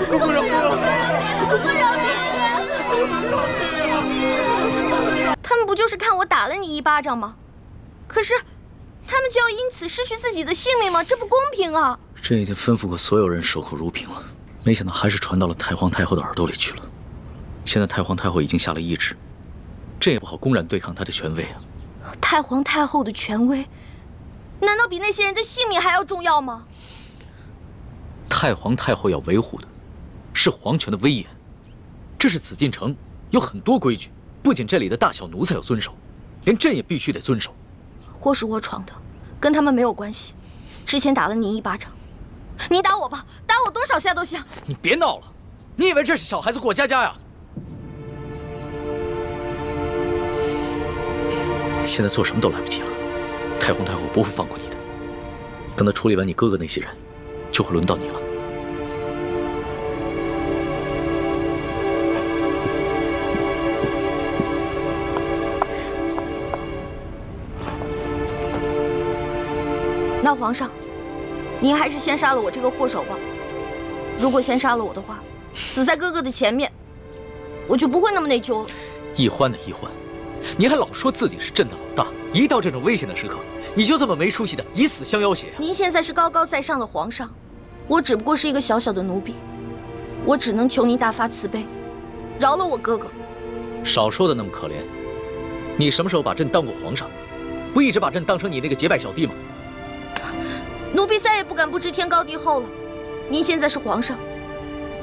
不饶命！他们不就是看我打了你一巴掌吗？可是，他们就要因此失去自己的性命吗？这不公平啊！朕已经吩咐过所有人守候如瓶了，没想到还是传到了太皇太后的耳朵里去了。现在太皇太后已经下了懿旨，朕也不好公然对抗她的权威啊。太皇太后的权威，难道比那些人的性命还要重要吗？太皇太后要维护的是皇权的威严，这是紫禁城有很多规矩，不仅这里的大小奴才要遵守，连朕也必须得遵守。祸是我闯的，跟他们没有关系。之前打了你一巴掌，你打我吧，打我多少下都行。你别闹了，你以为这是小孩子过家家呀？现在做什么都来不及了，太皇太后不会放过你的。等她处理完你哥哥那些人，就会轮到你了。那皇上，您还是先杀了我这个祸首吧。如果先杀了我的话，死在哥哥的前面，我就不会那么内疚了。奕欢的奕欢，你还老说自己是朕的老大，一到这种危险的时刻，你就这么没出息的以死相要挟啊！您现在是高高在上的皇上，我只不过是一个小小的奴婢，我只能求您大发慈悲，饶了我哥哥。少说的那么可怜，你什么时候把朕当过皇上？不一直把朕当成你那个结拜小弟吗？奴婢再也不敢不知天高地厚了。您现在是皇上，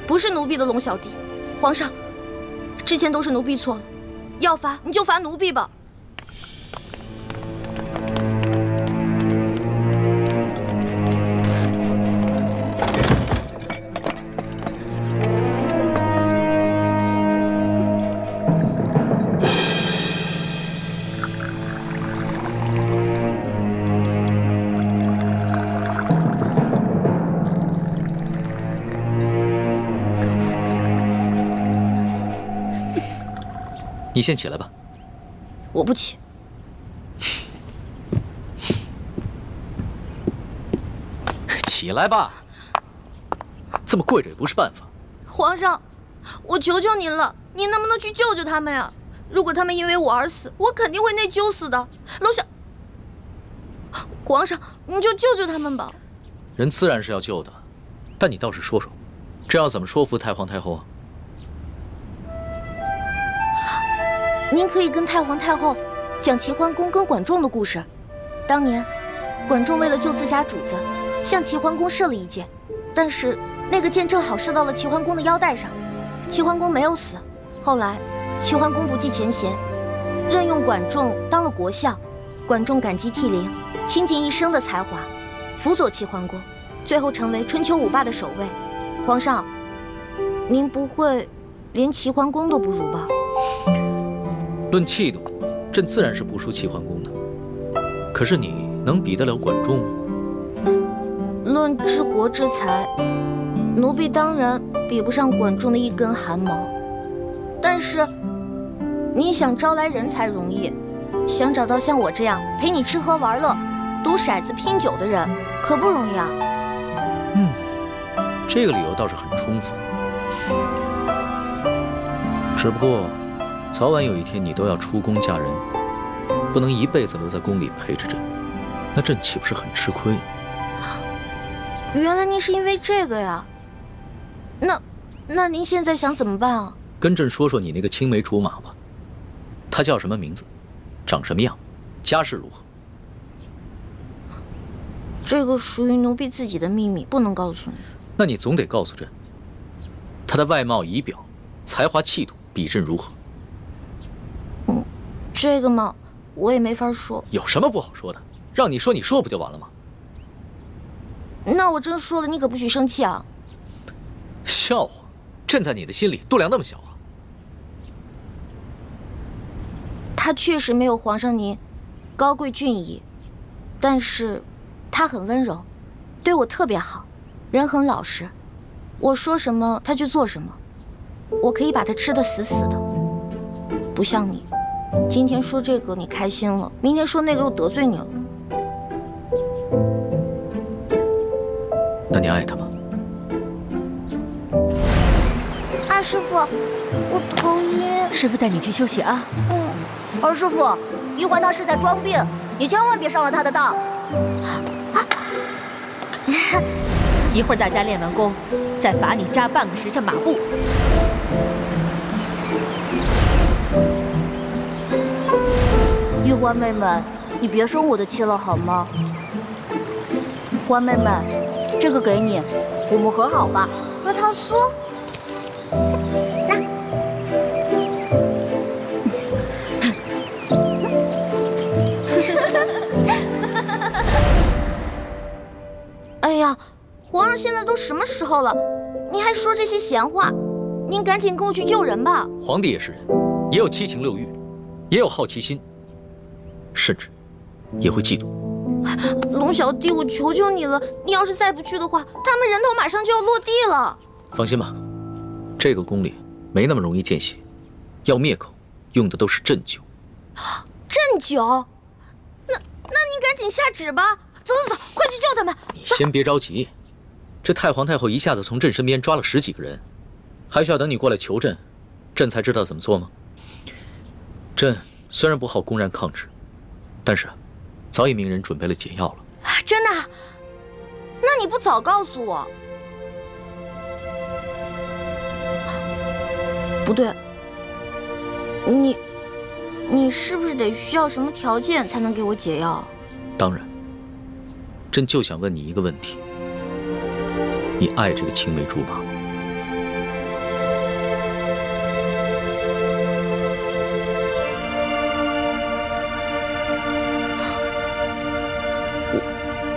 不是奴婢的龙小弟。皇上，之前都是奴婢错了，要罚你就罚奴婢吧。你先起来吧。我不起。起来吧，这么跪着也不是办法。皇上，我求求您了，您能不能去救救他们呀？如果他们因为我而死，我肯定会内疚死的。楼下，皇上，你就救救他们吧。人自然是要救的，但你倒是说说，这要怎么说服太皇太后啊？您可以跟太皇太后讲齐桓公跟管仲的故事。当年，管仲为了救自家主子，向齐桓公射了一箭，但是那个箭正好射到了齐桓公的腰带上，齐桓公没有死。后来，齐桓公不计前嫌，任用管仲当了国相。管仲感激涕零，倾尽一生的才华，辅佐齐桓公，最后成为春秋五霸的首位。皇上，您不会连齐桓公都不如吧？论气度，朕自然是不输齐桓公的。可是你能比得了管仲吗？论治国之才，奴婢当然比不上管仲的一根汗毛。但是，你想招来人才容易，想找到像我这样陪你吃喝玩乐、赌骰子拼酒的人，可不容易啊。这个理由倒是很充分。只不过，早晚有一天你都要出宫嫁人，不能一辈子留在宫里陪着朕，那朕岂不是很吃亏？原来您是因为这个呀？那您现在想怎么办啊？跟朕说说你那个青梅竹马吧，他叫什么名字，长什么样，家世如何？这个属于奴婢自己的秘密，不能告诉你。那你总得告诉朕，他的外貌仪表、才华气度比朕如何？这个嘛，我也没法说。有什么不好说的？让你说，你说不就完了吗？那我真说了，你可不许生气啊！笑话，朕在你的心里度量那么小啊？他确实没有皇上您高贵俊逸，但是他很温柔，对我特别好，人很老实，我说什么他就做什么，我可以把他吃得死死的，不像你。今天说这个你开心了，明天说那个又得罪你了。那你爱他吗？师傅，我头晕。师傅带你去休息啊。二师傅，玉环他是在装病，你千万别上了他的当。一会儿大家练完功，再罚你扎半个时辰马步。玉环妹妹，你别生我的气了好吗？环妹妹，这个给你，我们和好吧。核桃酥。哎呀，皇上现在都什么时候了，您还说这些闲话？您赶紧跟我去救人吧。皇帝也是人，也有七情六欲，也有好奇心，甚至也会嫉妒。龙小弟，我求求你了，你要是再不去的话，他们人头马上就要落地了。放心吧，这个宫里没那么容易见血，要灭口用的都是鸩酒。鸩酒？那您赶紧下旨吧。走，快去救他们！你先别着急，这太皇太后一下子从朕身边抓了10几个人，还需要等你过来求朕，朕才知道怎么做吗？朕虽然不好公然抗旨，但是早已命人准备了解药了。真的？那你不早告诉我？不对，你是不是得需要什么条件才能给我解药？当然。朕就想问你一个问题：你爱这个青梅竹马？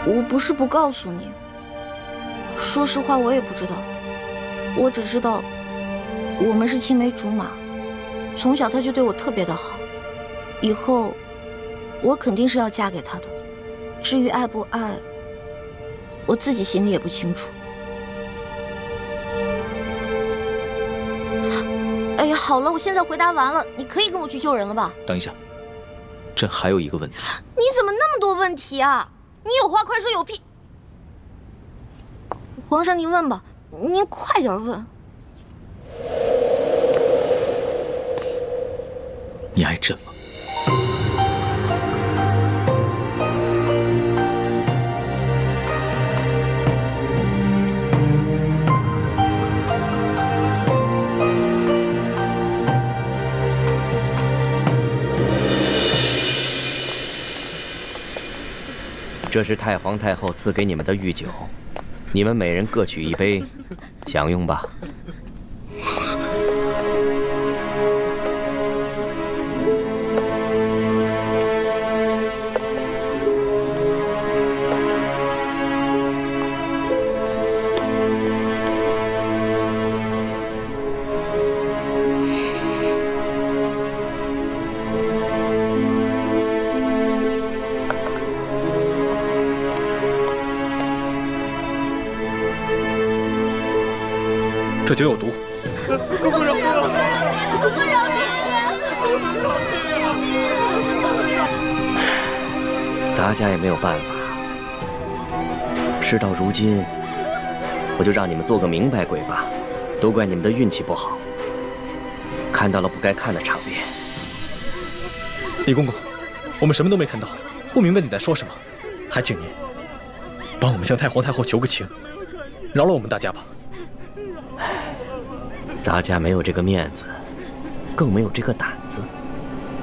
我不是不告诉你，说实话，我也不知道。我只知道，我们是青梅竹马，从小他就对我特别的好，以后我肯定是要嫁给他的。至于爱不爱，我自己心里也不清楚。哎呀，好了，我现在回答完了，你可以跟我去救人了吧？等一下，朕还有一个问题。你怎么那么多问题啊？你有话快说，有屁！皇上您问吧，您快点问。你爱朕吗？这是太皇太后赐给你们的御酒，你们每人各取一杯，享用吧。这酒有毒。不饶命啊！不饶命啊！咱家也没有办法。事到如今，我就让你们做个明白鬼吧。都怪你们的运气不好，看到了不该看的场面。李公公，我们什么都没看到，不明白你在说什么，还请您帮我们向太皇太后求个情，饶了我们大家吧。咱家没有这个面子，更没有这个胆子。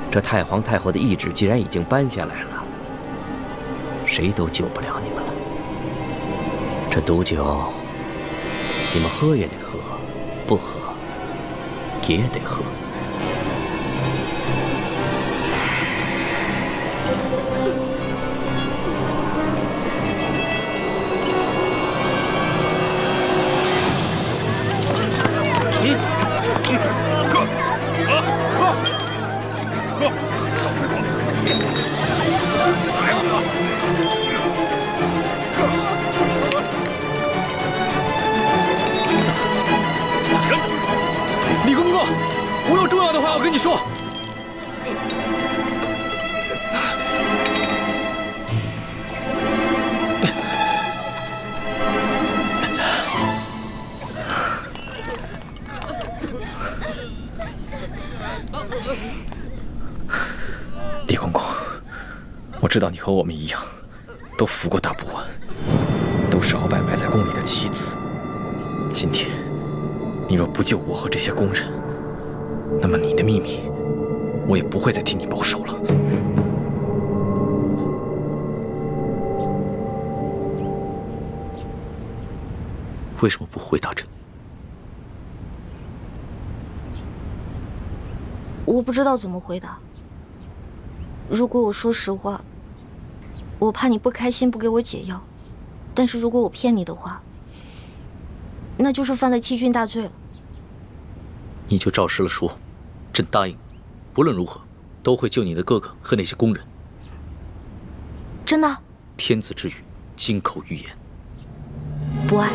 这太皇太后的懿旨既然已经颁下来了，谁都救不了你们了。这毒酒，你们喝也得喝，不喝也得喝。李公公，我有重要的话要跟你说。我知道你和我们一样，都服过大不完，都是鳌拜埋在宫里的棋子。今天，你若不救我和这些宫人，那么你的秘密，我也不会再替你保守了。为什么不回答朕？我不知道怎么回答。如果我说实话，我怕你不开心，不给我解药；但是如果我骗你的话，那就是犯了欺君大罪了。你就照实了说，朕答应，不论如何，都会救你的哥哥和那些宫人。真的？天子之语，金口玉言。不爱。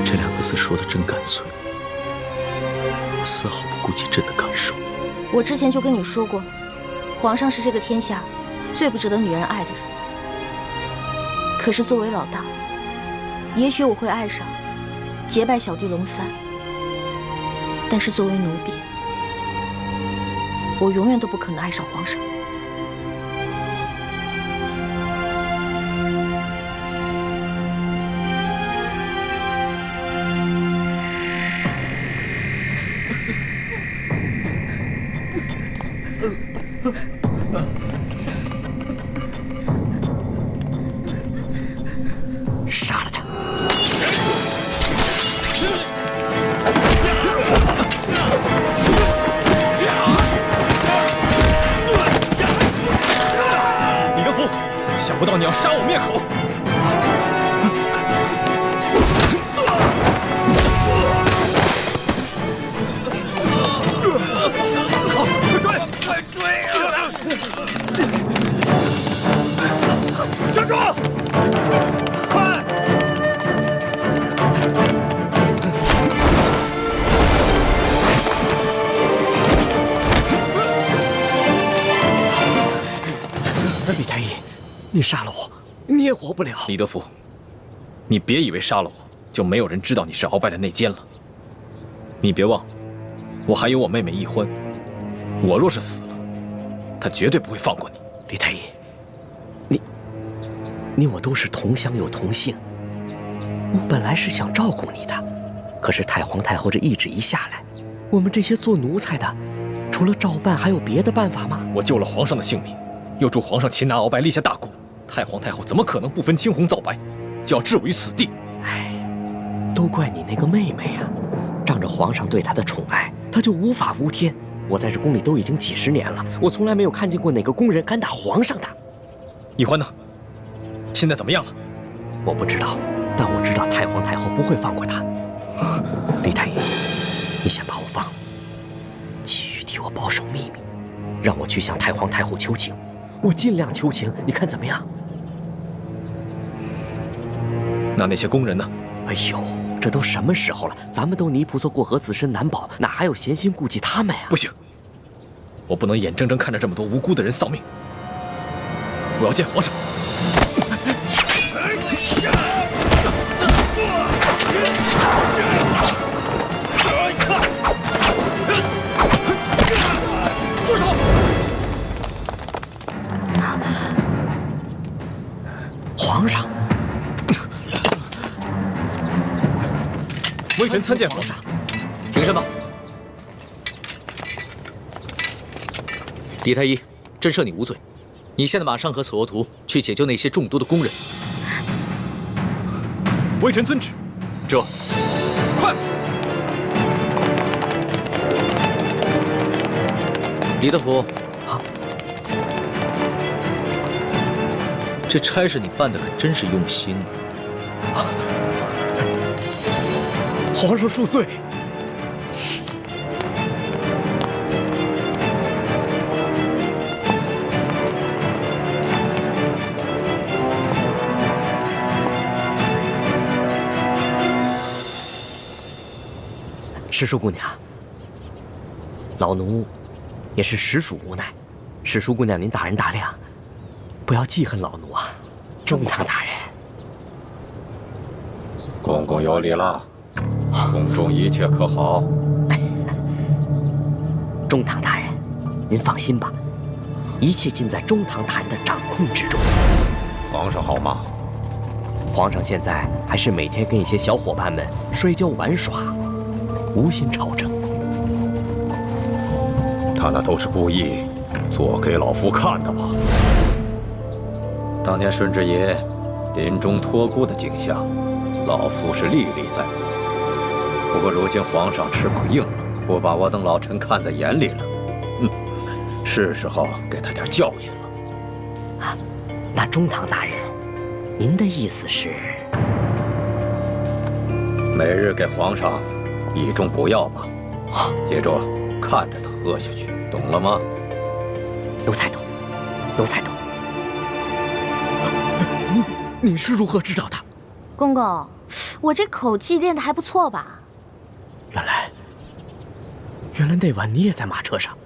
这两个字说的真干脆，丝毫不顾及朕的感受。我之前就跟你说过，皇上是这个天下最不值得女人爱的人。可是作为老大，也许我会爱上结拜小弟龙三，但是作为奴婢，我永远都不可能爱上皇上。杀了他！李德福，想不到你要杀我灭口！快追啊！站住！快！李太医，你杀了我，你也活不了。李德福，你别以为杀了我就没有人知道你是鳌拜的内奸了。你别忘了，我还有我妹妹易欢，我若是死了，她绝对不会放过你。李太医，你我都是同乡又同姓，我本来是想照顾你的，可是太皇太后这懿旨一下来，我们这些做奴才的，除了照办还有别的办法吗？我救了皇上的性命，又助皇上擒拿鳌拜，立下大功，太皇太后怎么可能不分青红皂白，就要置我于死地？哎，都怪你那个妹妹呀！仗着皇上对她的宠爱，她就无法无天。我在这宫里都已经几十年了，我从来没有看见过哪个宫人敢打皇上的。易欢呢？现在怎么样了？我不知道，但我知道太皇太后不会放过她。李太医，你先把我放了，继续替我保守秘密，让我去向太皇太后求情，我尽量求情，你看怎么样？那些宫人呢？哎呦，这都什么时候了？咱们都泥菩萨过河，自身难保，哪还有闲心顾及他们呀？不行，我不能眼睁睁看着这么多无辜的人丧命。我要见皇上。住手！皇上，微臣参见皇上。凭什么？李太医，朕赦你无罪。你现在马上和索额图去解救那些中毒的工人。微臣遵旨。这，快！李德福，这差事你办的可真是用心啊！皇上恕罪。石叔姑娘，老奴也是实属无奈，石叔姑娘您大人大量，不要记恨老奴啊，中堂大人。公公有礼了，宫中一切可好？中堂大人，您放心吧，一切尽在中堂大人的掌控之中。皇上好吗？皇上现在还是每天跟一些小伙伴们摔跤玩耍，无心朝政。他那都是故意做给老夫看的吧？当年顺治爷临终托孤的景象，老夫是历历在目。不过如今皇上翅膀硬了，不把我等老臣看在眼里了，是时候给他点教训了。啊，那中堂大人，您的意思是？每日给皇上一盅补药吧，接着看着他喝下去，懂了吗？奴才懂，奴才懂。你是如何知道的？公公，我这口技练得还不错吧？原来那晚你也在马车上，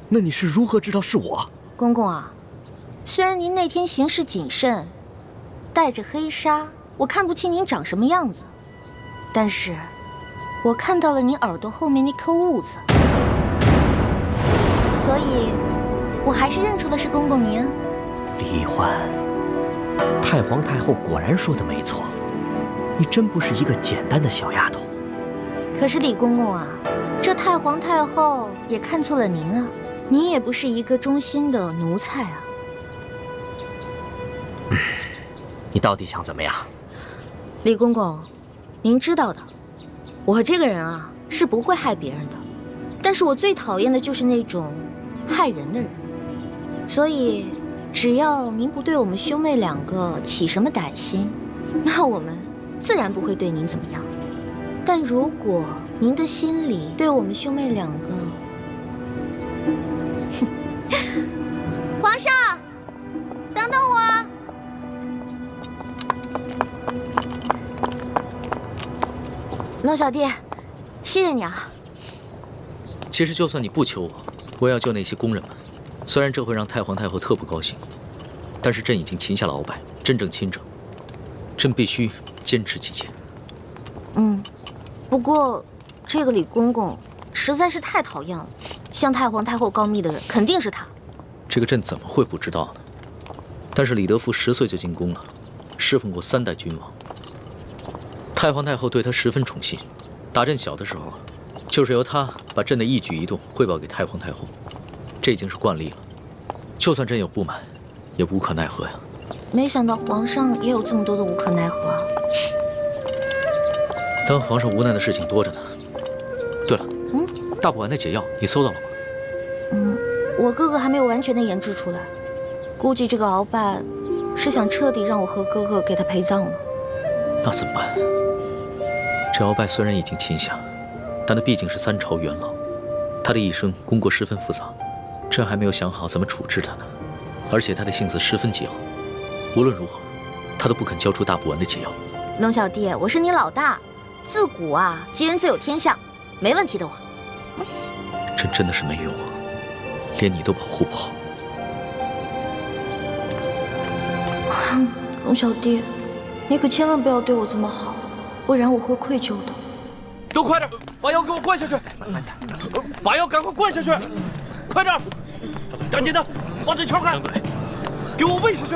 那你是如何知道是我？公公啊，虽然您那天行事谨慎，带着黑纱，我看不清您长什么样子，但是我看到了您耳朵后面那颗痦子，所以我还是认出了是公公您。李欢，太皇太后果然说的没错，你真不是一个简单的小丫头。可是李公公啊，这太皇太后也看错了您啊，您也不是一个忠心的奴才啊。你到底想怎么样？李公公，您知道的，我这个人啊是不会害别人的，但是我最讨厌的就是那种害人的人。所以，只要您不对我们兄妹两个起什么歹心，那我们自然不会对您怎么样。但如果您的心里对我们兄妹两个，皇上，等等我。龙小弟，谢谢你啊。其实就算你不求我，我也要救那些宫人们。虽然这会让太皇太后特不高兴，但是朕已经擒下了鳌拜，真正亲政，朕必须坚持己见。不过这个李公公实在是太讨厌了，向太皇太后告密的人肯定是他。这个朕怎么会不知道呢？但是李德福10岁就进宫了，侍奉过3代君王。太皇太后对他十分宠信，打朕小的时候啊，就是由他把朕的一举一动汇报给太皇太后，这已经是惯例了。就算朕有不满，也无可奈何呀。没想到皇上也有这么多的无可奈何啊。当皇上无奈的事情多着呢。对了，大补丸的解药你搜到了吗？我哥哥还没有完全的研制出来，估计这个鳌拜是想彻底让我和哥哥给他陪葬了。那怎么办？这鳌拜虽然已经擒下，但他毕竟是3朝元老，他的一生功过十分复杂，朕还没有想好怎么处置他呢。而且他的性子十分桀骜，无论如何，他都不肯交出大补丸的解药。龙小弟，我是你老大，自古啊，吉人自有天相，没问题的我。朕真的是没用啊，连你都保护不好。龙小弟，你可千万不要对我这么好，不然我会愧疚的。都快点，把药给我灌下去！把药赶快灌下去！快点，赶紧的，把嘴撬开，给我喂下去！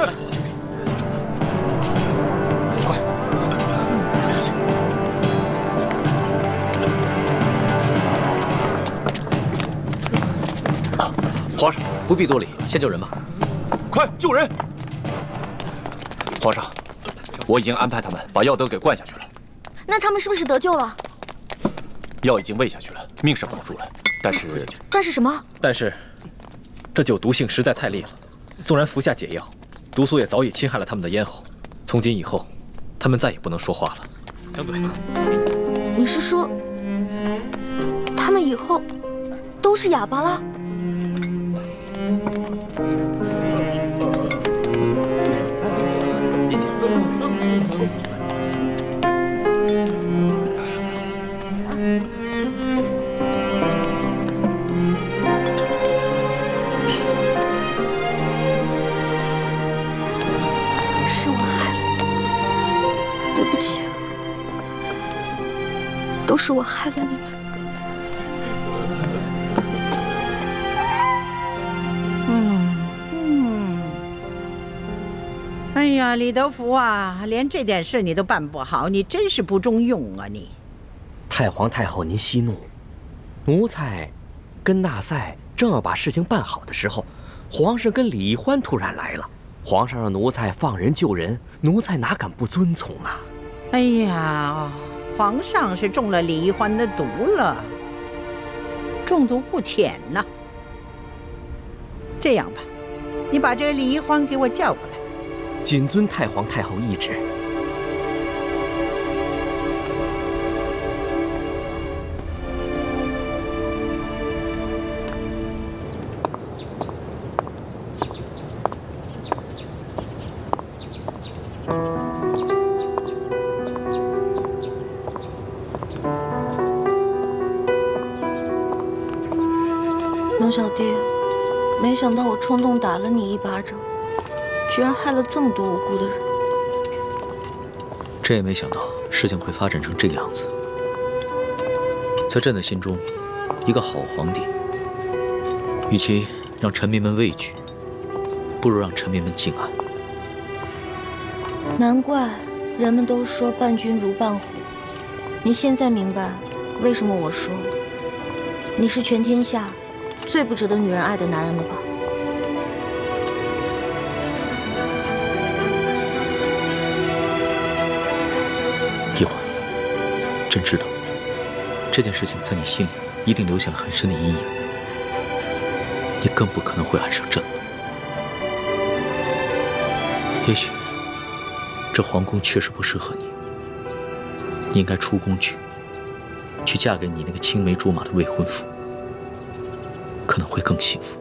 快！皇上不必多礼，先救人吧。快救人！皇上，我已经安排他们把药都给灌下去了。那他们是不是得救了？药已经喂下去了，命是保住了，但是什么？但是这酒毒性实在太烈了，纵然服下解药，毒素也早已侵害了他们的咽喉。从今以后，他们再也不能说话了。张嘴。你是说，他们以后都是哑巴了？都是我害了你们。哎呀，李德福啊，连这点事你都办不好，你真是不中用啊你！太皇太后，您息怒。奴才跟纳赛正要把事情办好的时候，皇上跟李易欢突然来了。皇上让奴才放人救人，奴才哪敢不遵从啊？哎呀，皇上是中了李易欢的毒了，中毒不浅呐。这样吧，你把这李易欢给我叫过来。谨遵太皇太后懿旨。龙小弟，没想到我冲动打了你一巴掌，居然害了这么多无辜的人。朕也没想到事情会发展成这个样子。在朕的心中，一个好皇帝，与其让臣民们畏惧，不如让臣民们敬爱。难怪人们都说伴君如伴虎。你现在明白为什么我说你是全天下最不值得女人爱的男人了吧？易欢，朕知道这件事情在你心里一定留下了很深的阴影，你更不可能会爱上朕了。也许这皇宫确实不适合你，你应该出宫去嫁给你那个青梅竹马的未婚夫，可能会更幸福。